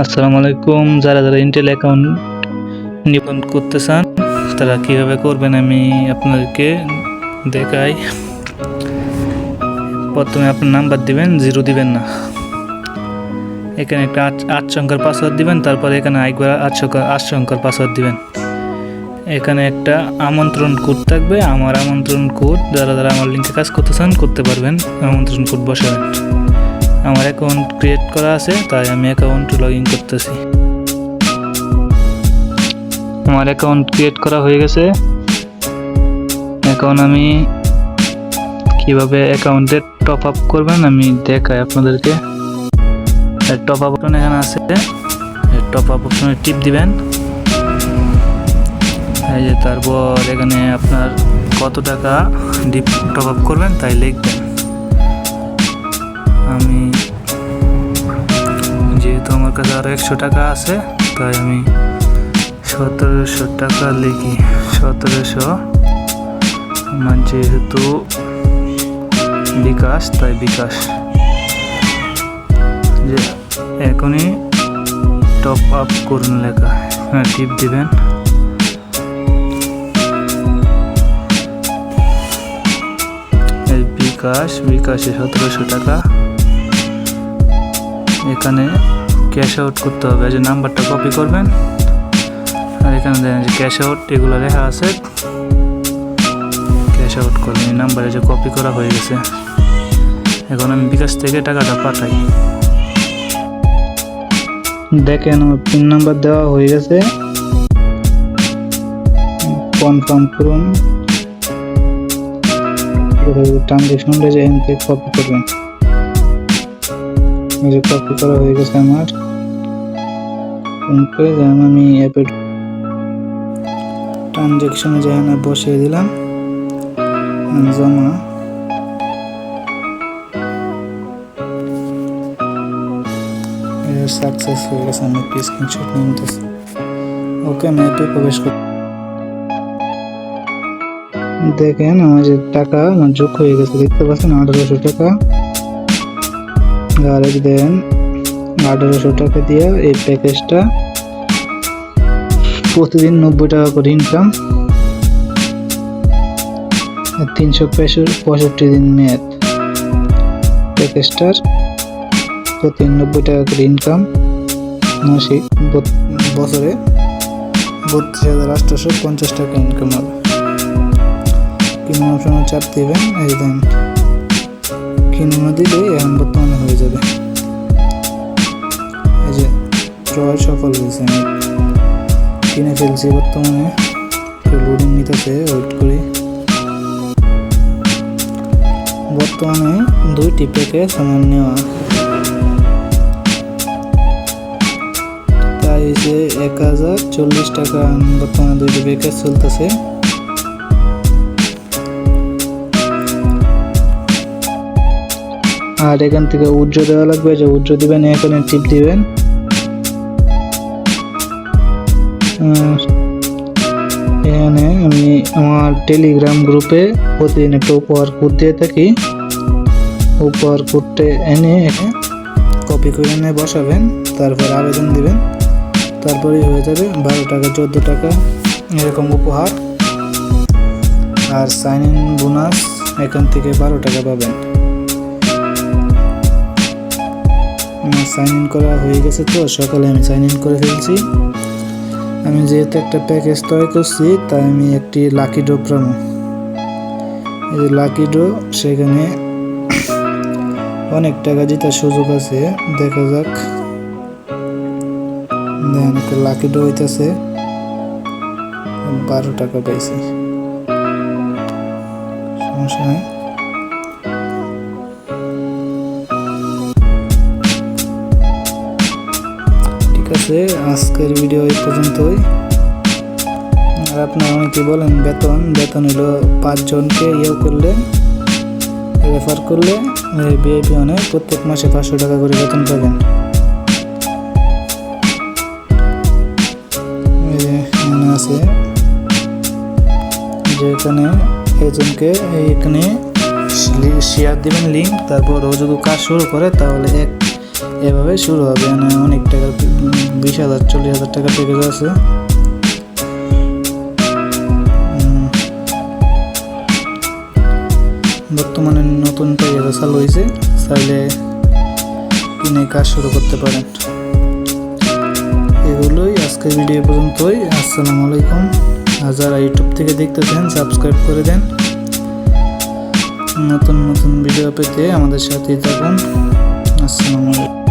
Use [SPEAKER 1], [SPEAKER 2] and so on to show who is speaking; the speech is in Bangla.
[SPEAKER 1] আসসালামু আলাইকুম। যারা ইন্টেল অ্যাকাউন্ট নিবন্ধন করতে চান তারা কীভাবে করবেন আমি আপনাদেরকে দেখাই। প্রথমে আপনার নাম্বার দিবেন, 0 দিবেন না। এখানে একটা 8 সংখ্যার পাসওয়ার্ড দিবেন, তারপরে এখানে আরেকবার 8 সংখ্যার পাসওয়ার্ড দিবেন। এখানে একটা আমন্ত্রণ কোড থাকবে, আমার আমন্ত্রণ কোড। যারা আমার লিঙ্কে কাজ করতে চান করতে পারবেন, আমন্ত্রণ কোড বসাবেন। আমার অ্যাকাউন্ট ক্রিয়েট করা আছে, তাই আমি অ্যাকাউন্ট লগ ইন করতেছি। আমার অ্যাকাউন্ট ক্রিয়েট করা হয়ে গেছে। এখন আমি কিভাবে অ্যাকাউন্টে টপ আপ করবেন আমি দেখাই আপনাদেরকে। টপ আপ অপশন এখানে আছে, টপ আপ অপশনে টিপ দিবেন। এই যে তারপর এখানে আপনার কত টাকা টপ আপ করবেন তাই লিখবেন। আমি যেহেতু আমার কাছে আরও 100 টাকা আছে, তাই আমি 1700 টাকা লিখি। 1700 আমার যেহেতু বিকাশ, তাই বিকাশ। যে এখনই টপ আপ করুন লেখা, হ্যাঁ টিপ দিবেন। এই বিকাশে 1700 টাকা। এখানে ক্যাশ আউট করতে হবে, যে নাম্বারটা কপি করবেন, আর এখানে দেখেন যে ক্যাশ আউট এগুলো লেখা আছে, ক্যাশ আউট করবেন। এই নাম্বারে যে কপি করা হয়ে গেছে। এখন আমি বিকাশ থেকে টাকাটা পাঠাই। দেখেন আমার পিন নাম্বার দেওয়া হয়ে গেছে, কনফার্ম করুন। ট্রানজেকশন যে এখানে কপি করবেন, যে কপি করা হয়ে গেছে আমার। আমি অ্যাপে ট্রানজেকশনে যেখানে বসিয়ে দিলাম জমা। সাকসেস হয়ে গেছে, আমি একটি স্ক্রিনশট নিয়ে নিতেছি। ওকে, আমি অ্যাপে প্রবেশ করি। দেখেন আমার যে টাকা আমার যোগ হয়ে গেছে, দেখতে পাচ্ছেন 1800 টাকা। আর দেন 1800 টাকা দিয়ে এই প্যাকেজটা প্রতিদিন 90 টাকা করে ইনকাম, 365 দিন মেয়াদ। প্যাকেজটার প্রতিদিন 90 টাকা করে ইনকাম, মাসিক বছরে 32,850 টাকা ইনকাম হবে। কিনুন অপশনে চাপ দিবেন, এই দেন কিনুন দিলে এখন বর্তমানে হয়ে যাবে। এই যে ক্রয় সফল হয়েছে, আমি কিনে ফেলছি। বর্তমানে লোডিং নিতেছে, ওয়েট করি। বর্তমানে 2টি প্যাকেজ আমার নেওয়া, তাই যে 1040 টাকা বর্তমানে 2টি প্যাকেজ চলতেছে। আর এখান থেকে উজ্জ্ব দেওয়া লাগবে, যে উজ্জ্ব দিবেন, এখানে টিপ দিবেন। এখানে আমি আমার টেলিগ্রাম গ্রুপে প্রতিদিন একটা উপহার কোড দিয়ে থাকি। উপহার কোডটা এনে এখানে কপি করে এনে বসাবেন, তারপর আবেদন দিবেন, তারপরেই হয়ে যাবে 12 টাকা 14 টাকা এরকম উপহার। আর সাইন ইন বোনাস এখান থেকে 12 টাকা পাবেন। সাইন ইন করা হয়ে গেছে, তো সকালে আমি সাইন ইন করে ফেলছি। আমি যেহেতু একটা প্যাকেজ তৈরি করছি, তাই আমি একটি লাকি ড্র পাবো। এই যে লাকি ড্র, সেখানে অনেক টাকা জেতার সুযোগ আছে, দেখা যাক। দেখেন একটা লাকি ড্র হইতেছে, 12 টাকা পাইছি, সমস্যা নাই। আজকের ভিডিও এই পর্যন্তই। আর আপনারা অনেকে বলেন বেতন হলো 5 জনকে করলে, রেফার করলে ভিআইপি অনেক প্রত্যেক মাসে 500 টাকা করে বেতন পাবেন। এখানে আছে যে এখানে একজনকে এখানে শেয়ার দিবেন লিঙ্ক, তারপর ও যদি কাজ শুরু করে তাহলে এভাবে শুরু হবে, অনেক টাকা 20,000 40,000 টাকা প্যাকেজ আছে। বর্তমানে নতুন প্যাকেজ চালু হয়েছে, চাইলে কিনে কাজ শুরু করতে পারেন। এগুলোই আজকের ভিডিও পর্যন্তই। আসসালামু আলাইকুম। আর যারা ইউটিউব থেকে দেখতেছেন সাবস্ক্রাইব করে দেন, নতুন নতুন ভিডিও পেতে আমাদের সাথেই থাকুন। আসসালামু আলাইকুম।